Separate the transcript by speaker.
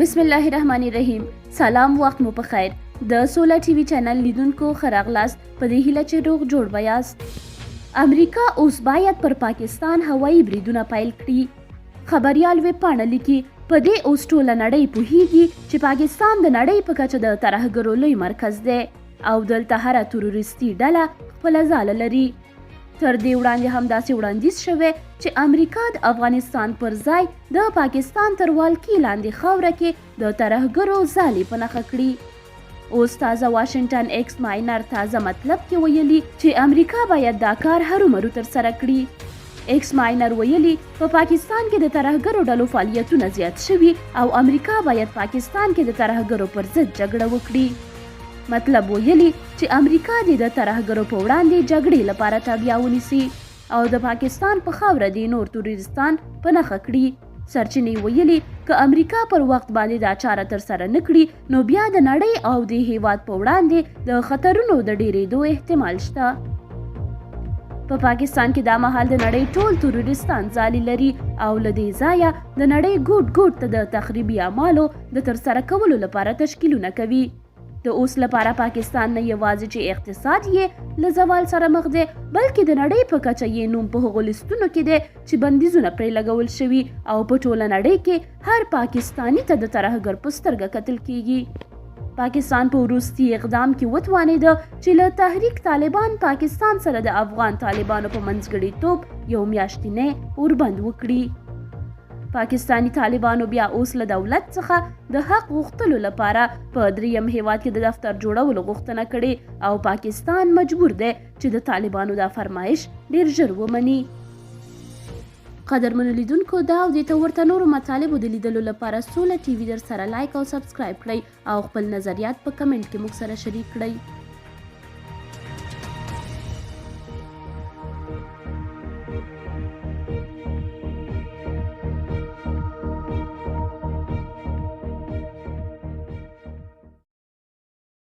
Speaker 1: بسم الله الرحمن الرحیم. سلام، وخت مو په خیر. د سولا ټي وي چینل لیدونکو ښه راغلاست. په دې هیله چې روغ جوړ به یاست. امریکا اوس باید پر پاکستان هوایي بریدونه پیل کړي. خبریال ویبپاڼه لیکي په دې اوس ټوله نړۍ پوهیږي چې پاکستان د نړۍ په کچه د ترهګرو لوی مرکز دی او دلته هره تروریستي ډله خپله ځاله لري. تر دې وړاندې هم داسې وړاندیز شوی چې امریکا د افغانستان پر ځای د پاکستان تر والکي لاندې خاوره کې د ترهګرو ځالې په نښه کړي. اوس تازه واشنګټن ایکس ماینر تازه مطلب کې ویلي چې امریکا باید دا کار هرومرو ترسره کړي. ایکس ماینر ویلي په پاکستان کې د ترهګرو ډلو فعالیتونه زیات شوي او امریکا باید پاکستان کې د ترهګرو پر ضد جګړه وکړي. مطلب ویلي چې امریکا د ترهګرو په وړاندې جګړې لپاره تابیا ونیسي او د پاکستان په خاوره د نور تروریستان په نښه کړي. سرچینې ویلي که امریکا پر وخت باندې دا چاره ترسره نه کړي نو بیا د نړۍ او د هیواد په وړاندې د خطرونو د ډیرېدو احتمال شته. په پاکستان کې دا مهال د نړۍ ټول تروریستان ځالې لري او له دې ځایه د نړۍ ګوټ ګوټ ته د تخریبي اعمالو د ترسره کولو لپاره تشکیلونه کوي. د اوس لپاره پاکستان نه یوازې چې اقتصاد یې له زوال سره مخ دی بلکې د نړۍ په کچه یې نوم په هغو لیستونو کې دی چې بندیزونه پرې لګول شوي او په ټوله نړۍ کې هر پاکستاني ته د ترهګر په سترګه کتل کیږي. پاکستان په وروستي اقدام کې وتوانېده چې له تحریک طالبان پاکستان سره د افغان طالبانو په منځګړیتوب یو میاشتنی اوربند وکړي. پاکستانی طالبانو بیا اوس له دولت څخه د حق غوښتلو لپاره په دریم هیواد کې د دفتر جوړولو غوښتنه کړې او پاکستان مجبور دی چې د طالبانو دا فرمایش ډیر ژر ومني. قدرمنو لیدونکو، دا او دې ته ورته نورو مطالبو د لیدلو لپاره سولا ټي وي در سره لایک او سبسکرایب کړئ او خپل نظریات په کمنټ کې موږ سره شریک کړئ.